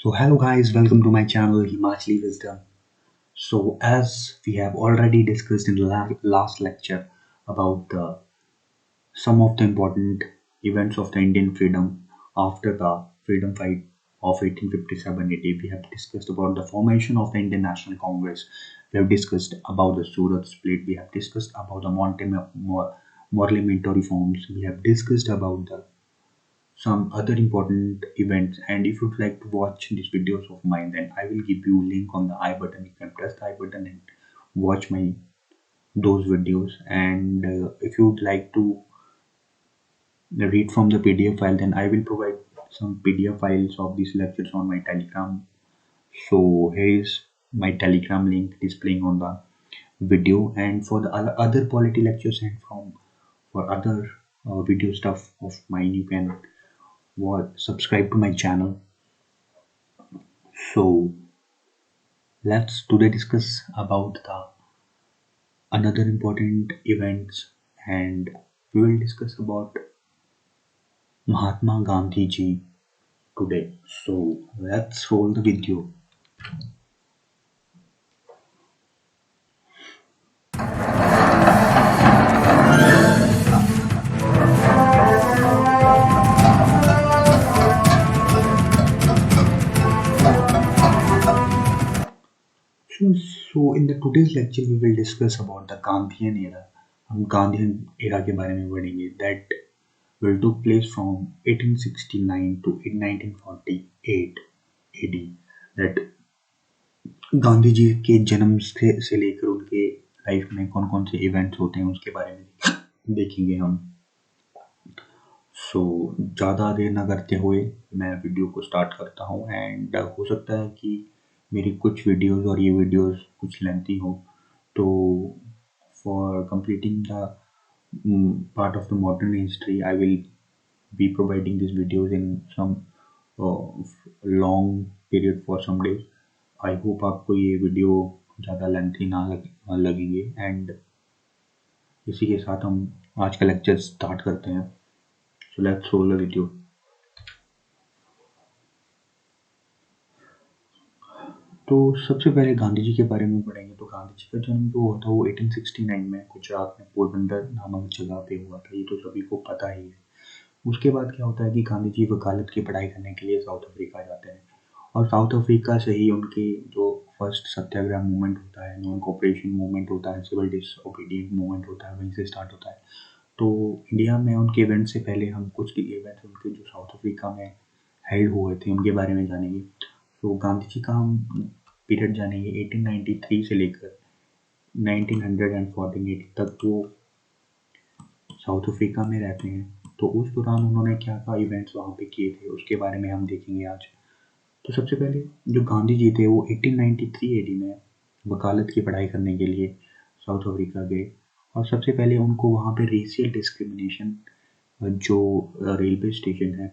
So hello guys, welcome to my channel Himachali Wisdom. So as we have already discussed in the last lecture about some of the important events of the Indian freedom after the freedom fight of 1857-80, we have discussed about the formation of the Indian National Congress. We have discussed about the Surat split. We have discussed about the Parliamentary reforms. We have discussed about the some other important events, and if you'd like to watch these videos of mine, then I will give you link on the I button. You can press the I button and watch my those videos. And if you'd like to read from the PDF file, then I will provide some PDF files of these lectures on my Telegram. So here is my Telegram link displaying on the video. And for the other polity lectures and from for other video stuff of mine, you can subscribe to my channel. So let's today discuss about the another important events, and we will discuss about Mahatma Gandhi ji today. So let's roll the video. So in the today's lecture we will discuss about the Gandhian era. हम Gandhian era के बारे में पढ़ेंगे that will took place from 1869 to 1948 AD. That Gandhi ji के जन्म से लेकर उनके लाइफ में कौन कौन से इवेंट्स होते हैं उसके बारे में देखेंगे हम. सो ज़्यादा देर ना करते हुए मैं वीडियो को स्टार्ट करता हूँ. एंड हो सकता है कि मेरी कुछ वीडियोस और ये वीडियोस कुछ लेंथी हो, तो for completing the part of the modern history I will be providing this videos in some long period for some days. I hope आपको ये वीडियो ज़्यादा लेंथी ना लगेंगे. एंड इसी के साथ हम आज का लेक्चर स्टार्ट करते हैं. So let's roll the video. तो सबसे पहले गांधी जी के बारे में पढ़ेंगे. तो गांधी जी का जन्म जो हुआ था वो 1869 में गुजरात में पोरबंदर नामक जगह पे हुआ था. ये तो सभी को पता ही है. उसके बाद क्या होता है कि गांधी जी वकालत की पढ़ाई करने के लिए साउथ अफ्रीका जाते हैं, और साउथ अफ्रीका से ही उनके जो फर्स्ट सत्याग्रह मूवमेंट होता है, नॉन कोऑपरेशन मूवमेंट होता है, सिविल डिसओबीडिएंट मूवमेंट होता है, वहीं से स्टार्ट होता है. तो इंडिया में उनके इवेंट से पहले हम कुछ इवेंट्स उनके जो साउथ अफ्रीका में हेल्ड हुए थे उनके बारे में जानेंगे. तो गांधी जी का हम पीरियड जानेंगे 1893 से लेकर 1948 तक वो साउथ अफ्रीका में रहते हैं. तो उस दौरान उन्होंने क्या क्या इवेंट्स वहाँ पे किए थे उसके बारे में हम देखेंगे आज. तो सबसे पहले जो गांधी जी थे वो 1893 एडी में वकालत की पढ़ाई करने के लिए साउथ अफ्रीका गए. और सबसे पहले उनको वहाँ पे रेशियल डिस्क्रिमिनेशन जो रेलवे स्टेशन है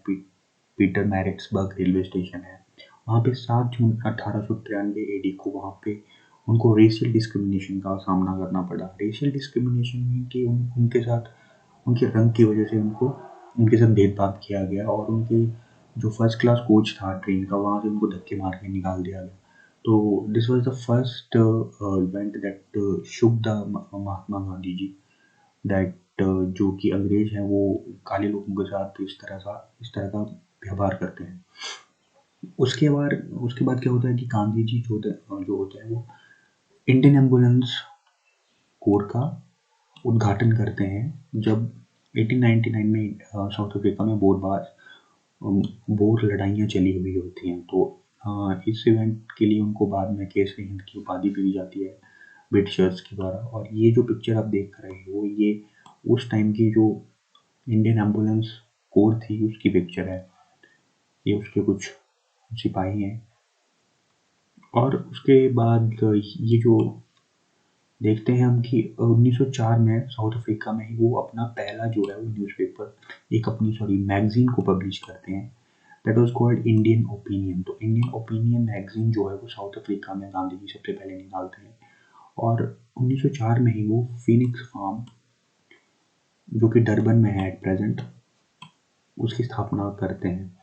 पीटर मैरिट्सबर्ग रेलवे स्टेशन है, वहाँ पे 7 जून 1893 एडी को वहाँ पे उनको रेशियल डिस्क्रिमिनेशन का सामना करना पड़ा. रेशियल डिस्क्रिमिनेशन में कि उनके साथ उनके रंग की वजह से उनके साथ भेदभाव किया गया, और उनके जो फर्स्ट क्लास कोच था ट्रेन का वहाँ से उनको धक्के मार के निकाल दिया गया. तो this was the first event that shook the Mahatma Gandhi ji, that जो कि अंग्रेज हैं वो काले लोगों के साथ इस तरह का व्यवहार करते हैं. उसके बाद क्या होता है कि गांधी जी जो होते हैं वो इंडियन एम्बुलेंस कोर का उद्घाटन करते हैं जब 1899 में साउथ अफ्रीका में बोर लड़ाइयाँ चली हुई होती हैं. तो इस इवेंट के लिए उनको बाद में केसरी हिंद की उपाधि भी दी जाती है ब्रिटिशर्स के द्वारा. और ये जो पिक्चर आप देख रहे हो ये उस टाइम की जो इंडियन एम्बुलेंस कोर थी उसकी पिक्चर है. ये उसके कुछ सिपाही हैं. और उसके बाद ये जो देखते हैं हम कि 1904 में साउथ अफ्रीका में ही वो अपना पहला जो है वो न्यूज़पेपर मैगजीन को पब्लिश करते हैं. That was called Indian opinion. तो इंडियन ओपिनियन मैगजीन जो है वो साउथ अफ्रीका में गांधी जी सबसे पहले निकालते हैं. और 1904 में ही वो फिनिक्स फार्म जो कि डरबन में है एट प्रेजेंट उसकी स्थापना करते हैं.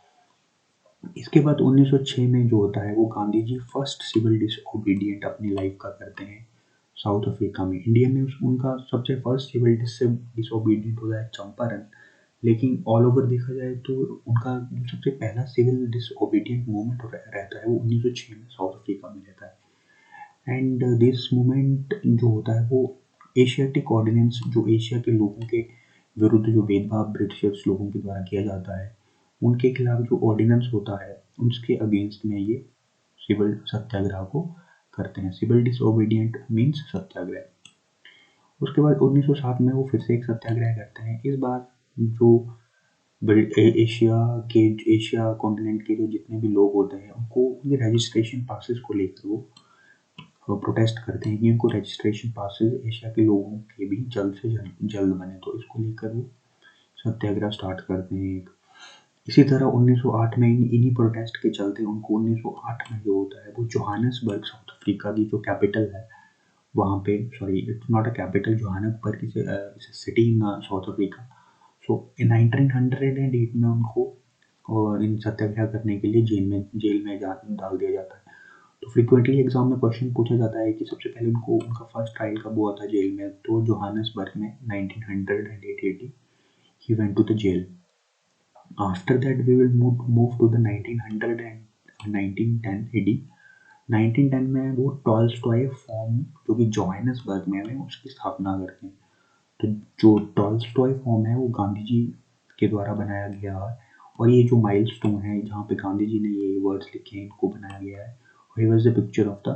इसके बाद 1906 में जो होता है वो गांधी जी फर्स्ट सिविल डिसओबीडिएंट अपनी लाइफ का करते हैं साउथ अफ्रीका में। इंडिया में उनका सबसे फर्स्ट सिविल डिसओबीडिएंट होता है चंपारण, लेकिन ऑल ओवर देखा जाए तो उनका जो सबसे पहला सिविल डिसओबीडिएंट मूवमेंट रहता है वो 1906 में साउथ अफ्रीका में रहता है। एंड दिस मूवमेंट जो होता है वो एशियाटिक ऑर्डिनेंस, जो एशिया के लोगों के विरुद्ध जो भेदभाव ब्रिटिशर्स लोगों के द्वारा किया जाता है उनके खिलाफ जो ऑर्डिनेंस होता है उसके अगेंस्ट में ये सिविल सत्याग्रह को करते हैं। सिविल डिसओबीडिएंट मीन्स सत्याग्रह। उसके बाद 1907 में वो फिर से एक सत्याग्रह करते हैं। इस बार जो एशिया के एशिया कॉन्टिनेंट के जो जितने भी लोग होते हैं उनको उनके रजिस्ट्रेशन पासेस को लेकर वो प्रोटेस्ट करते हैं कि उनको रजिस्ट्रेशन पासेस एशिया के लोगों के भी जल्द से जल्द बने, तो इसको लेकर वो सत्याग्रह स्टार्ट करते हैं एक। इसी तरह 1908 में इन्हीं प्रोटेस्ट के चलते उनको 1908 में जो होता है वो जोहानिसबर्ग साउथ अफ्रीका की जो कैपिटल है वहाँ पे, sorry it's not a capital, Johannesburg is a city in South Africa. So in 1908 में उनको और इन सत्याग्रह करने के लिए जेल में डाल दिया जाता है। तो फ्रिक्वेंटली एग्जाम में क्वेश्चन पूछा जाता है कि सबसे पहले उनको उनका फर्स्ट ट्रायल कब हुआ था जेल में, तो जोहानिसबर्ग में 1908 ही went to the jail. After that we will move to the 1900 and 1910 AD। 1910 में वो टॉल्स्टॉय फॉर्म जो कि जोहानिसबर्ग में है उसकी स्थापना करते हैं। तो जो टॉल्स्टॉय फॉर्म है वो गांधी जी के द्वारा बनाया गया है, और ये जो माइलस्टोन है जहाँ पे गांधी जी ने ये वर्ड्स लिखे हैं इनको बनाया गया है। Here was the picture of the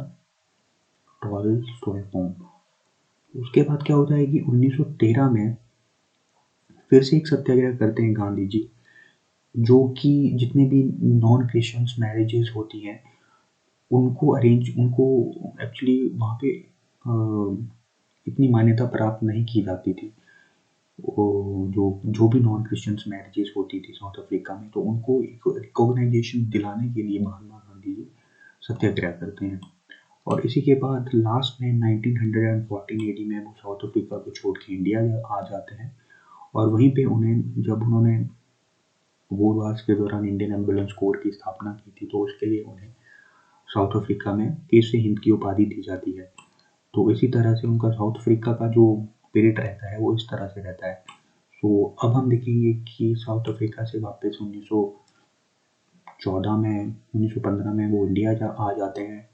Tolstoy form. उसके बाद क्या होता है कि 1913 में फिर से एक सत्याग्रह करते हैं गांधी जी, जो कि जितने भी नॉन क्रिश्चियंस मैरिजेस होती हैं उनको एक्चुअली वहाँ पे इतनी मान्यता प्राप्त नहीं की जाती थी। जो भी नॉन क्रिश्चियंस मैरिजेस होती थी साउथ अफ्रीका में, तो उनको एक रिकॉग्नाइजेशन दिलाने के लिए महात्मा गांधी जी सत्याग्रह करते हैं। और इसी के बाद लास्ट में 1914 AD में वो साउथ अफ्रीका को छोड़ के इंडिया आ जाते हैं, और वहीं पे उन्होंने वॉर्स के दौरान इंडियन एम्बुलेंस कोर की स्थापना की थी, तो उसके लिए उन्हें साउथ अफ्रीका में केसरी हिंद की उपाधि दी जाती है। तो इसी तरह से उनका साउथ अफ्रीका का जो पीरियड रहता है वो इस तरह से रहता है। तो अब हम देखेंगे कि साउथ अफ्रीका से वापस 1915 में वो इंडिया आ जाते हैं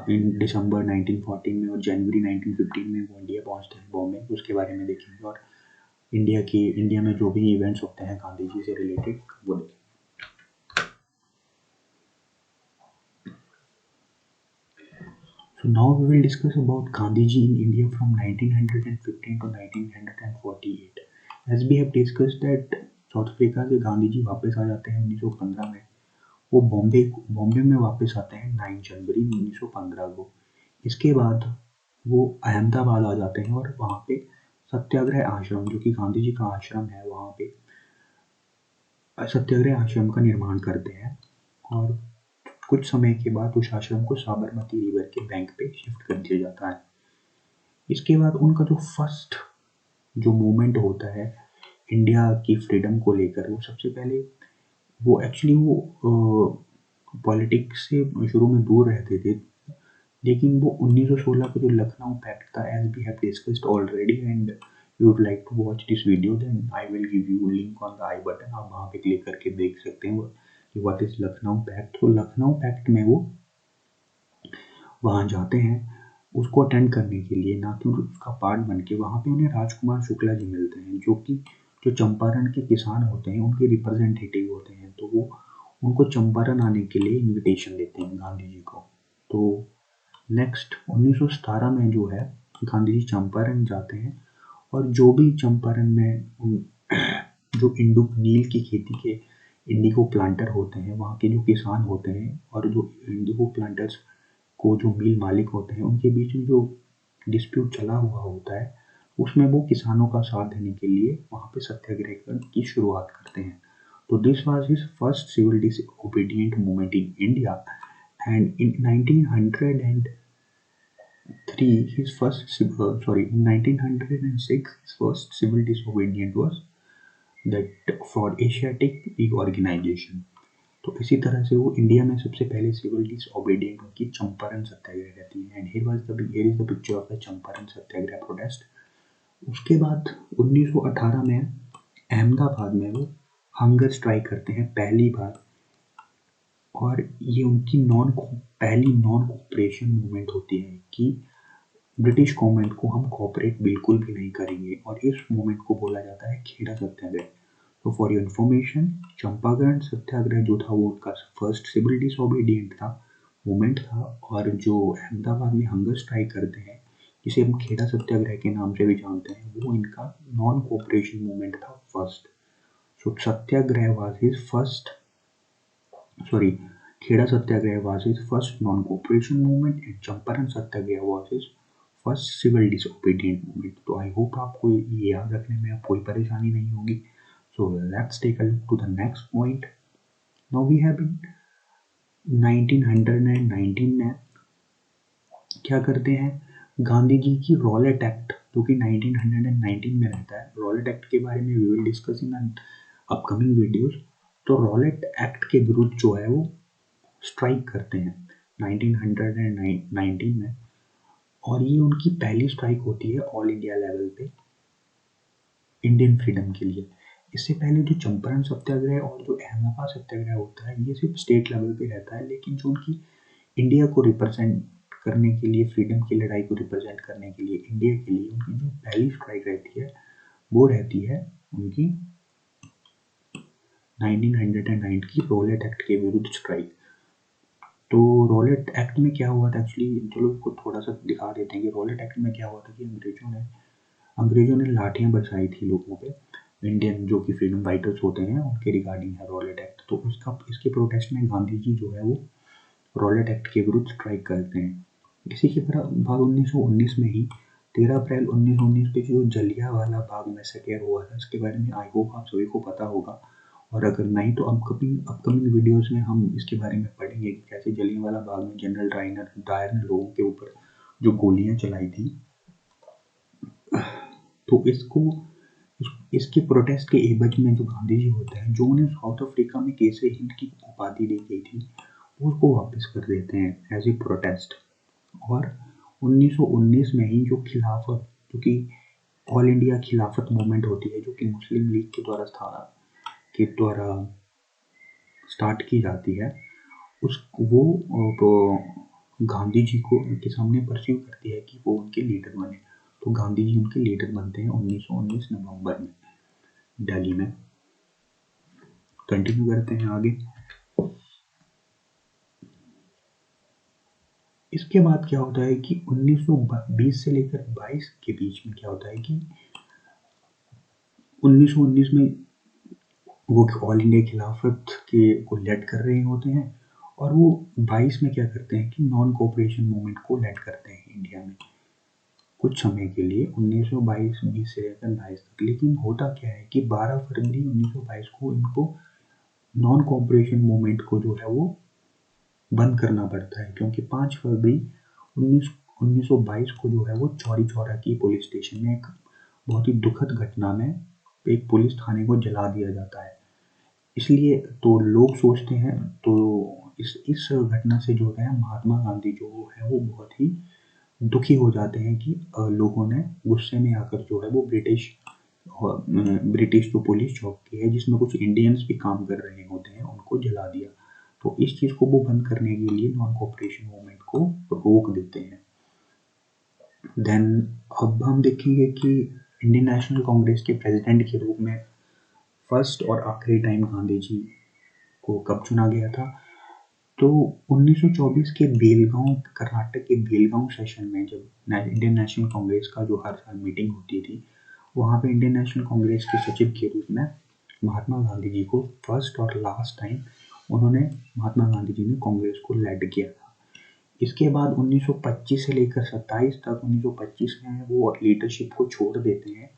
इन दिसंबर 1914 में, और जनवरी 1915 में वो इंडिया पहुंचते हैं बॉम्बे। उसके बारे में देखेंगे, और इंडिया में जो भी इवेंट्स होते हैं गांधी जी से रिलेटेड वो देखेंगे। So now we will discuss about Gandhi ji in India from 1915 to 1948. As we have discussed that south Africa से गांधी जी वापस आ जाते हैं 1915 में। वो बॉम्बे में वापस आते हैं 9 जनवरी 1915 को। इसके बाद वो अहमदाबाद आ जाते हैं, और वहाँ पे सत्याग्रह आश्रम, जो कि गांधी जी का आश्रम है, वहाँ पे सत्याग्रह आश्रम का निर्माण करते हैं। और कुछ समय के बाद उस आश्रम को साबरमती रिवर के बैंक पे शिफ्ट कर दिया जाता है। इसके बाद उनका जो फर्स्ट जो मूवमेंट होता है इंडिया की फ्रीडम को लेकर, वो सबसे पहले वो एक्चुअली वो पॉलिटिक्स से शुरू में दूर रहते थे, लेकिन वो 1916 का जो लखनऊ पैक्ट था, as we have discussed already and you would like to watch this video, then I will give you link on the I button. आप वहाँ पे क्लिक करके देख सकते हैं कि व्हाट इज लखनऊ पैक्ट। तो लखनऊ पैक्ट में वो वहाँ जाते हैं उसको अटेंड करने के लिए, ना कि उसका पार्ट बन के। वहाँ पे उन्हें राजकुमार शुक्ला जी मिलते हैं, जो चंपारण के किसान होते हैं उनके रिप्रेजेंटेटिव होते हैं। तो वो उनको चंपारण आने के लिए इनविटेशन देते हैं गांधी जी को। तो नेक्स्ट 1917 में जो है गांधी जी चंपारण जाते हैं, और जो भी चंपारण में जो नील की खेती के इंडिगो प्लांटर होते हैं, वहाँ के जो किसान होते हैं और जो इंडिगो प्लांटर्स को जो मिल मालिक होते हैं, उनके बीच में जो डिस्प्यूट चला हुआ होता है, उसमें वो किसानों का साथ देने के लिए वहाँ पे सत्याग्रह की शुरुआत करते हैं। तो this was his first civil disobedient movement in India, and in 1906 his first civil disobedience was that for Asiatic League Organization। तो इसी तरह से वो इंडिया में सबसे पहले सिविल डिसओबीडिएंट की चंपारण सत्याग्रह रहती है। And here is the picture of the Champaran Satyagraha protest. उसके बाद 1918 में अहमदाबाद में वो हंगर स्ट्राइक करते हैं पहली बार, और ये उनकी पहली नॉन कोऑपरेशन मूवमेंट होती है कि ब्रिटिश गवर्नमेंट को हम कोऑपरेट बिल्कुल भी नहीं करेंगे, और इस मूवमेंट को बोला जाता है खेड़ा सत्याग्रह। तो फॉर योर इन्फॉर्मेशन, चंपारण सत्याग्रह जो था वो उनका फर्स्ट सिविल डिसओबीडिएंट था मूवमेंट था, और जो अहमदाबाद में हंगर स्ट्राइक करते हैं जिसे हम खेड़ा सत्याग्रह के नाम से भी जानते हैं, वो इनका नॉन कोऑपरेशन मूवमेंट था first. So satyagraha was his first sorry Kheda satyagraha was his first non-cooperation movement and Champaran satyagraha was his first civil disobedient movement। तो आई होप आपको ये याद रखने में कोई परेशानी नहीं होगी। So let's take a look to the next point। Now we have in 1919 में क्या करते हैं, गांधी जी की रॉलेट एक्ट जो कि 1919 में रहता है। रॉलेट एक्ट के बारे में we will discuss in upcoming videos. तो रॉलेट एक्ट के विरुद्ध जो है वो स्ट्राइक करते हैं 1919 में, और ये उनकी पहली स्ट्राइक होती है ऑल इंडिया लेवल पे इंडियन फ्रीडम के लिए। इससे पहले जो चंपारण सत्याग्रह और जो अहमदाबाद सत्याग्रह होता है ये सिर्फ स्टेट लेवल पे रहता है, लेकिन जो उनकी इंडिया को रिप्रेजेंट करने के लिए, फ्रीडम की लड़ाई को रिप्रेजेंट करने के लिए, इंडिया के लिए उनकी जो पहली स्ट्राइक रहती है वो रहती है उनकी 1909 की रॉलेट एक्ट के विरुद्ध स्ट्राइक। तो रॉलेट एक्ट में क्या हुआ था एक्चुअली, चलो इसको थोड़ा सा दिखा देते हैं कि रॉलेट एक्ट में क्या हुआ था कि अंग्रेजों ने लाठियां बरसाई थी लोगों पे, इंडियन जो कि फ्रीडम फाइटर्स होते हैं उनके रिगार्डिंग है रॉलेट एक्ट। तो इसके प्रोटेस्ट में गांधी जी जो है वो रॉलेट एक्ट के विरुद्ध स्ट्राइक करते हैं। इसी के बाद 1919 में ही 13 अप्रैल 1919 पे जो जलियांवाला बाग मैसेकर हुआ था, इसके बारे में आई होप आप सभी को पता होगा, और अगर नहीं तो अपकमिंग वीडियोस में हम इसके बारे में पढ़ेंगे कि कैसे जलियांवाला बाग में जनरल डायर ने लोगों के ऊपर जो गोलियां चलाई थी। तो इसके प्रोटेस्ट के एवज में जो गांधी जी होते हैं, जो उन्हें साउथ अफ्रीका में केसरी हिंद की उपाधि दी गई थी उसको वापस कर देते हैं एज ए प्रोटेस्ट। और 1919 में ही जो खिलाफत, जो कि ऑल इंडिया खिलाफत मूवमेंट होती है, जो कि मुस्लिम लीग के द्वारा स्टार्ट की जाती है, तो गांधी जी के सामने परस्यू करती है कि वो उनके लीडर बने। तो गांधी जी उनके लीडर बनते हैं 1919 नवंबर में दिल्ली में। कंटिन्यू करते हैं आगे। इसके बाद क्या होता है कि 1920 से लेकर 22 के बीच में क्या होता है कि 1919 में वो ऑल इंडिया खिलाफत को लेड कर रहे होते हैं, और वो 22 में क्या करते हैं कि नॉन कोऑपरेशन मूवमेंट को लेड करते हैं इंडिया में कुछ समय के लिए 1920 से लेकर 22 तक। लेकिन होता क्या है कि 12 फरवरी 1922 को इनको नॉन कोऑपरेशन मूवमेंट को जो है वो बंद करना पड़ता है, क्योंकि 5 फरवरी 1922 को जो है वो चौरी चौरा की पुलिस स्टेशन में एक बहुत ही दुखद घटना में एक पुलिस थाने को जला दिया जाता है। इसलिए तो लोग सोचते हैं, तो इस घटना से जो है महात्मा गांधी जो है वो बहुत ही दुखी हो जाते हैं कि लोगों ने गुस्से में आकर जो है वो ब्रिटिश जो पुलिस चौकी है जिसमें कुछ इंडियंस भी काम कर रहे होते हैं उनको जला दिया। तो इस चीज़ को वो बंद करने के लिए नॉन कोऑपरेशन मूवमेंट को रोक देते हैं। देन अब हम देखेंगे कि इंडियन नेशनल कांग्रेस के प्रेसिडेंट के रूप में फर्स्ट और आखिरी टाइम गांधी जी को कब चुना गया था। तो 1924 के बेलगांव, कर्नाटक के बेलगांव सेशन में जब इंडियन नेशनल कांग्रेस का जो हर साल मीटिंग होती थी, वहाँ पे इंडियन नेशनल कांग्रेस के सचिव के रूप में महात्मा गांधी जी को फर्स्ट और लास्ट टाइम महात्मा गांधी जी ने कांग्रेस को लेड किया था। इसके बाद 1925 से लेकर 27 तक, 1925 में वो लीडरशिप को छोड़ देते हैं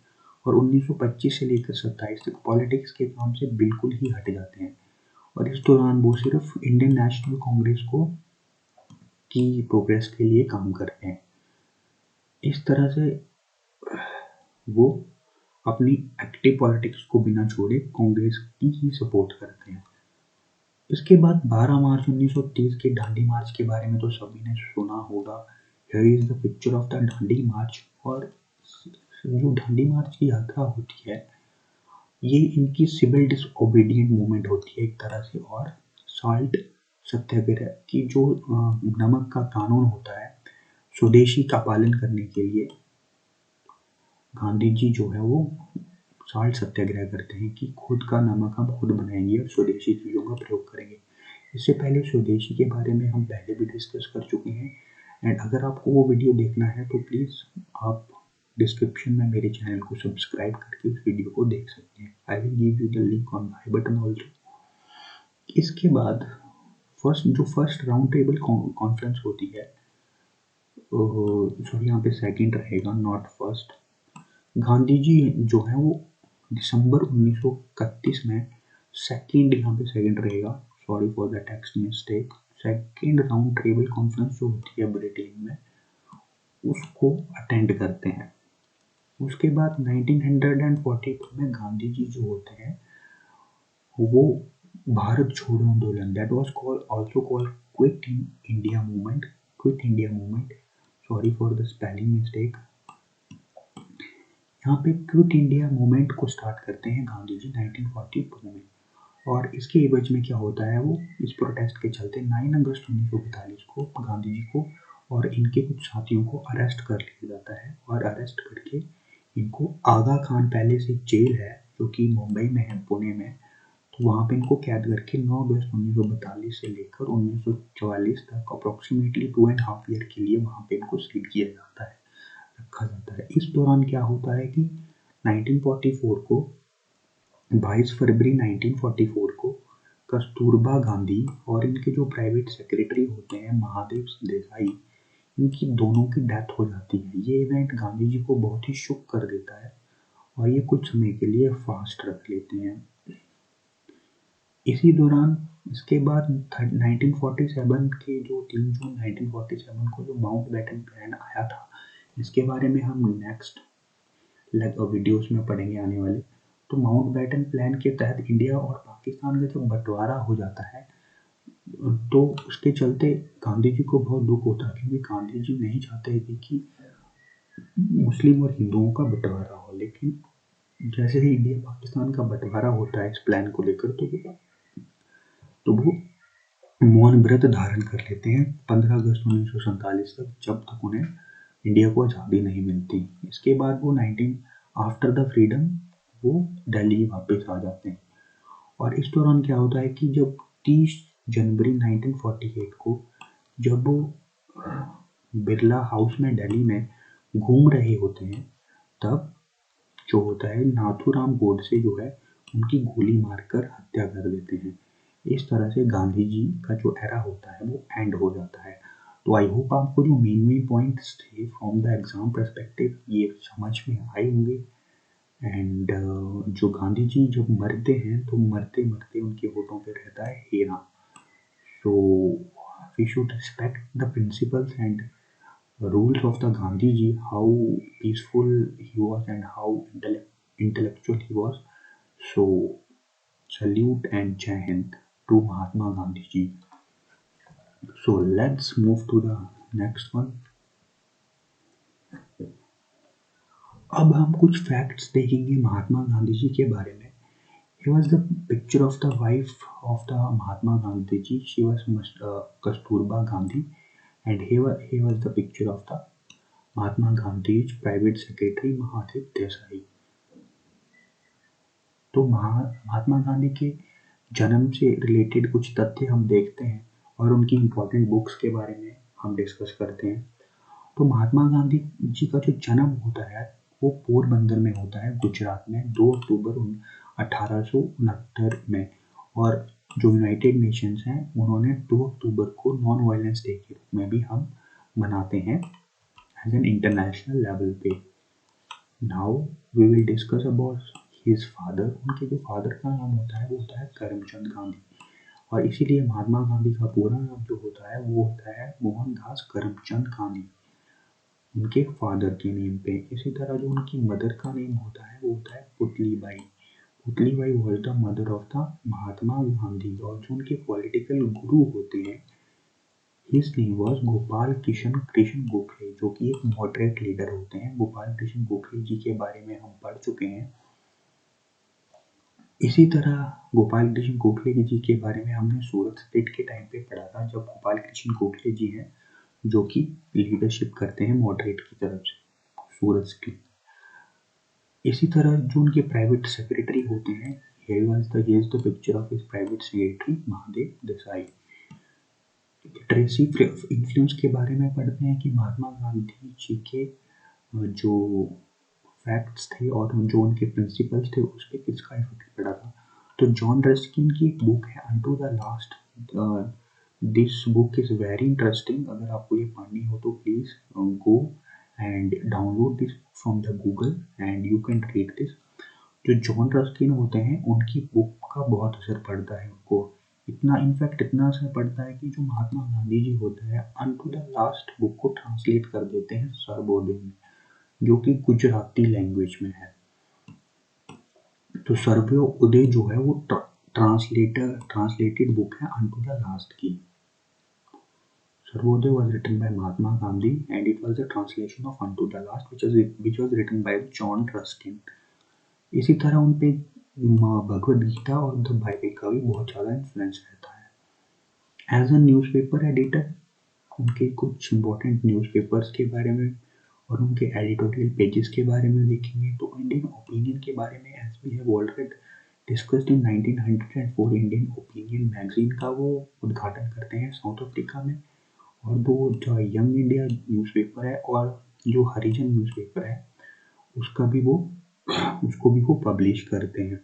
और 1925 से लेकर 27 तक पॉलिटिक्स के काम से बिल्कुल ही हट जाते हैं, और इस दौरान वो सिर्फ इंडियन नेशनल कांग्रेस की प्रोग्रेस के लिए काम करते हैं। इस तरह से वो अपनी एक्टिव पॉलिटिक्स को बिना छोड़े कांग्रेस की ही सपोर्ट करते हैं। इसके बाद 12 मार्च 1930 के दांडी मार्च के बारे में तो सभी ने सुना होगा। Here is the picture of the Dandi march. और जो दांडी मार्च की यात्रा होती है, ये इनकी सिविल डिसओबीडिएंट मूवमेंट होती है एक तरह से। और सॉल्ट सत्याग्रह की जो नमक का कानून होता है, स्वदेशी का पालन करने के लिए गांधी जी जो है वो सॉल्ट सत्याग्रह करते हैं कि खुद का नमक हम खुद बनाएंगे और स्वदेशी चीज़ों का प्रयोग करेंगे। इससे पहले स्वदेशी के बारे में हम पहले भी डिस्कस कर चुके हैं। एंड अगर आपको वो वीडियो देखना है तो प्लीज़ आप डिस्क्रिप्शन में मेरे चैनल को सब्सक्राइब करके उस वीडियो को देख सकते हैं। आई will give you the link on I button also. इसके बाद फर्स्ट राउंड टेबल कॉन्फ्रेंस होती है, सॉरी यहाँ पे सेकंड रहेगा, नॉट फर्स्ट। गांधी जी जो है वो दिसंबर 1931 में सेकंड, यहाँ पे सेकंड रहेगा, sorry for the text mistake. Second round table conference जो होती है ब्रिटेन में, उसको अटेंड करते हैं। उसके बाद 1942 में गांधी जी जो होते हैं वो भारत छोड़ो आंदोलन, that was also called quit India movement, sorry for the spelling mistake. यहाँ पे क्विट इंडिया मूवमेंट को स्टार्ट करते हैं गांधी जी 1942 में। और इसके एवज में क्या होता है, वो इस प्रोटेस्ट के चलते 9 अगस्त 1942 को गांधी जी को और इनके कुछ साथियों को अरेस्ट कर लिया जाता है। और अरेस्ट करके इनको आगा खान पैलेस एक जेल है जो कि मुंबई में है, पुणे में, तो वहाँ पे इनको कैद करके 9 अगस्त 1942 से लेकर 1944 तक अप्रोक्सीमेटली 2.5 ईयर के लिए वहाँ पे इनको सील किया जाता है, रखा जाता है। इस दौरान क्या होता है कि 1944 को 22 फरवरी 1944 को कस्तूरबा गांधी और इनके जो प्राइवेट सेक्रेटरी होते हैं महादेव देसाई, इनकी दोनों की डेथ हो जाती है। ये इवेंट गांधी जी को बहुत ही शुक कर देता है और ये कुछ समय के लिए फास्ट रख लेते हैं। इसी दौरान इसके बाद 1947 के जो 3 जून 1947 को जो माउंटबेटन प्लान आया था, इसके बारे में हम नेक्स्ट वीडियोस में पढ़ेंगे आने वाले। तो माउंटबेटन प्लान के तहत इंडिया और पाकिस्तान का जब बंटवारा हो जाता है, तो उसके चलते गांधी जी को बहुत दुख होता है, क्योंकि गांधी जी नहीं चाहते थे कि मुस्लिम और हिंदुओं का बंटवारा हो। लेकिन जैसे ही इंडिया पाकिस्तान का बंटवारा होता है इस प्लान को लेकर, तो वो मौन व्रत धारण कर लेते हैं 15 अगस्त 1947 तक, जब तक उन्हें इंडिया को आज़ादी नहीं मिलती। इसके बाद वो 19 आफ्टर द फ्रीडम वो दिल्ली वापस आ जाते हैं। और इस दौरान क्या होता है कि जब 30 जनवरी 1948 को जब वो बिरला हाउस में दिल्ली में घूम रहे होते हैं, तब जो होता है नाथूराम गोडसे जो है उनकी गोली मारकर हत्या कर देते हैं। इस तरह से गांधी जी का जो एरा होता है वो एंड हो जाता है। तो आई होप आपको जो मेन पॉइंट्स थे फ्रॉम द एग्जाम पर्सपेक्टिव ये समझ में आए होंगे। एंड जो गांधी जी जब मरते हैं तो मरते मरते उनके होठों पे रहता है हेना। So we should respect the principles and rules of the Gandhi ji, how peaceful he was and how intellectual he was. So salute and Jai Hind to Mahatma Gandhi ji. So let's move to the next one. अब हम कुछ facts देखेंगे महात्मा गांधी जी के बारे में। He was the picture of the wife of the Mahatma Gandhi ji. She was Kasturba Gandhi, and he was the picture of the Mahatma Gandhi's private secretary Mahadev Desai. तो महात्मा गांधी के जन्म से रिलेटेड कुछ तथ्य हम देखते हैं और उनकी इम्पोर्टेंट बुक्स के बारे में हम डिस्कस करते हैं। तो महात्मा गांधी जी का जो जन्म होता है वो पोरबंदर में होता है, गुजरात में, 2 अक्टूबर 1869 में। और जो यूनाइटेड नेशंस हैं उन्होंने 2 अक्टूबर को नॉन वायलेंस डे के रूप में भी हम मनाते हैं एज एन इंटरनेशनल लेवल पे। Now we will discuss about his father. उनके जो फादर का नाम होता है वो होता है करमचंद गांधी, और इसीलिए महात्मा गांधी का पूरा नाम जो होता है वो होता है मोहनदास करमचंद गांधी, उनके फादर के नेम पे। इसी तरह जो उनकी मदर का नेम होता है वो होता है Putli Bai. Putlibai was the mother of the Mahatma Gandhi, और जो उनके पॉलिटिकल गुरु होते हैं his name was Gopal Krishna Gokhale, जो कि एक मॉडरेट लीडर होते हैं। गोपाल कृष्ण गोखले जी के बारे में हम पढ़ चुके हैं। इसी तरह गोपाल कृष्ण गोखले जी के बारे में हमने सूरत स्प्लिट के टाइम पे पढ़ा था, जब गोपाल कृष्ण गोखले जी हैं जो कि लीडरशिप करते हैं मॉडरेट की तरफ से सूरत स्प्लिट। इसी तरह जो उनके प्राइवेट सेक्रेटरी होते हैं, here is the picture of his private secretary Mahadev Desai. Tracy influence के बारे में पढ़ते हैं कि महात्मा गांधी जी के जो फैक्ट्स थे और जो उनके प्रिंसिपल्स थे उस पर किसका इफेक्ट पड़ा था। तो जॉन रस्किन की एक बुक है unto the last, this book is very interesting. अगर आपको ये पढ़नी हो तो please go and download this from the Google and you can read this. जो जॉन रस्किन होते हैं उनकी बुक का बहुत असर पड़ता है उनको, इतना असर पड़ता है कि जो महात्मा गांधी जी होते हैं अनटू द लास्ट बुक को ट्रांसलेट कर देते हैं सर्वोदय में, जो कि गुजराती लैंग्वेज में है। तो सर्वोदय जो है वो ट्रांसलेटेड बुक है अनटू द लास्ट की। Sarvodaya was written by Mahatma Gandhi and it was a translation of Unto the Last which was written by John Ruskin। इसी तरह उन पे भगवद गीता और द बाइबल का भी बहुत ज़्यादा इन्फ्लुएंस रहता है। एज अ न्यूज़पेपर एडिटर उनके कुछ इम्पोर्टेंट न्यूज़पेपर्स के बारे में और उनके एडिटोरियल पेजेस के बारे में देखेंगे तो इंडियन ओपिनियन के बारे में as we have already discussed in 1904 Indian opinion magazine का वो उद्घाटन करते हैं साउथ अफ्रीका में, और जो यंग इंडिया न्यूज़पेपर है और जो हरिजन न्यूज़पेपर है उसको भी वो पब्लिश करते हैं।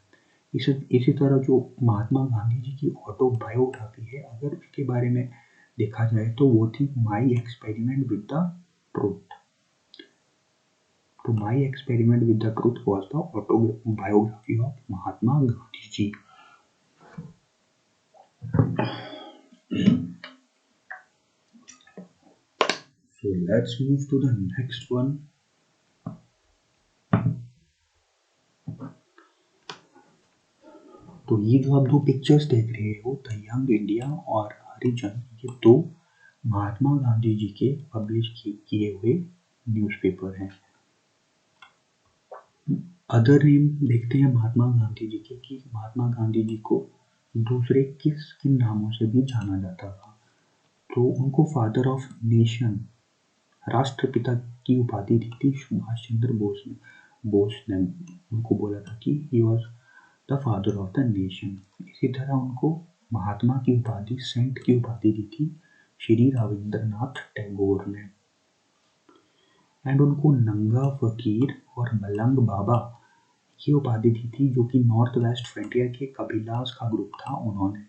इसी तरह जो महात्मा गांधी जी की ऑटोबायोग्राफी है अगर उसके बारे में देखा जाए तो वो थी my experiment with the truth. तो my experiment with the truth was the autobiography of Mahatma Gandhi ji. So let's move to the next one। तो ये जो आप दो पिक्चर्स देख रहे हो द यंग इंडिया और हरिजन, ये दो महात्मा गांधी जी के पब्लिश किए हुए न्यूज़पेपर हैं। अदर नेम देखते हैं महात्मा गांधी जी के कि महात्मा गांधी जी को दूसरे किन नामों से भी जाना जाता था। तो उनको फादर ऑफ नेशन, राष्ट्रपिता की उपाधि दी थी सुभाष चंद्र बोस ने उनको बोला था कि he was the father of the nation. इसी तरह उनको महात्मा की उपाधि, सेंट की उपाधि दी थी श्री रविंद्रनाथ टैगोर ने। एंड उनको नंगा फकीर और मलंग बाबा ये उपाधि दी थी जो कि नॉर्थ वेस्ट फ्रंटियर के कबीलास का ग्रुप था उन्होंने।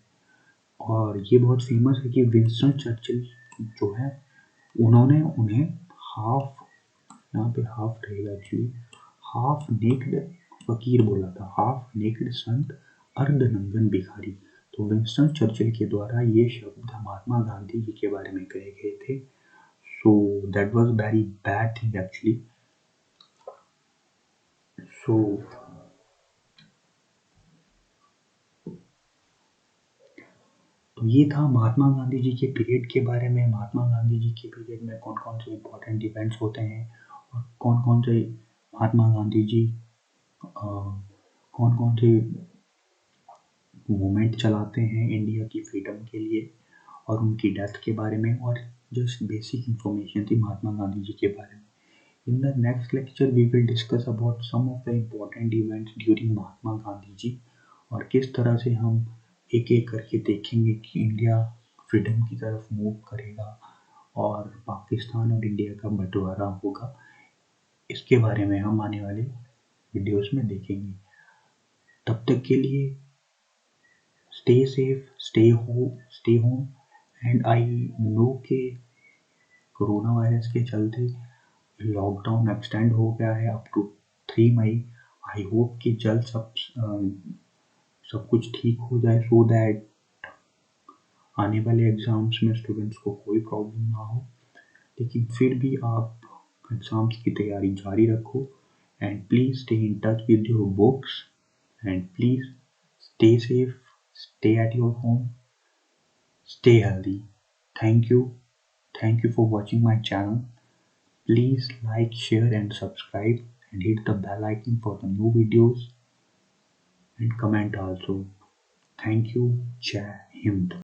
और ये बहुत फेमस है कि विंस्टन चर्चिल जो है उन्होंने उन्हें हाफ, यहाँ पे हाफ रहेगा एक्चुअली, हाफ नेक्ड फकीर बोला था, हाफ नेक्ड संत अर्धनंगन भिखारी। तो विंस्टन चर्चिल के द्वारा ये शब्द महात्मा गांधी जी के बारे में कहे गए थे। So that was very bad thing actually. So तो ये था महात्मा गांधी जी के पीरियड के बारे में। महात्मा गांधी जी के पीरियड में कौन कौन से इम्पोर्टेंट इवेंट्स होते हैं और कौन कौन से महात्मा गांधी जी कौन कौन से मूवमेंट चलाते हैं इंडिया की फ्रीडम के लिए, और उनकी डेथ के बारे में, और जस्ट बेसिक इंफॉर्मेशन थी महात्मा गांधी जी के बारे में। In the next lecture we will discuss about some of the important events during Mahatma Gandhi ji, और किस तरह से हम एक एक करके देखेंगे कि इंडिया फ्रीडम की तरफ मूव करेगा और पाकिस्तान और इंडिया का बंटवारा होगा। इसके बारे में हम आने वाले वीडियोस में देखेंगे। तब तक के लिए stay safe, stay home and I know कि कोरोना वायरस के चलते लॉकडाउन एक्सटेंड हो गया है अप टू 3 मई। आई होप कि जल्द सब कुछ ठीक हो जाए सो दैट आने वाले एग्ज़ाम्स में स्टूडेंट्स को कोई प्रॉब्लम ना हो। लेकिन फिर भी आप एग्ज़ाम्स की तैयारी जारी रखो and please stay in touch with your books and please stay safe, stay at your home, stay healthy. Thank you. Thank you for watching my channel. Please like, share and subscribe and hit the bell icon for the new videos and comment also. Thank you. Jai Hind.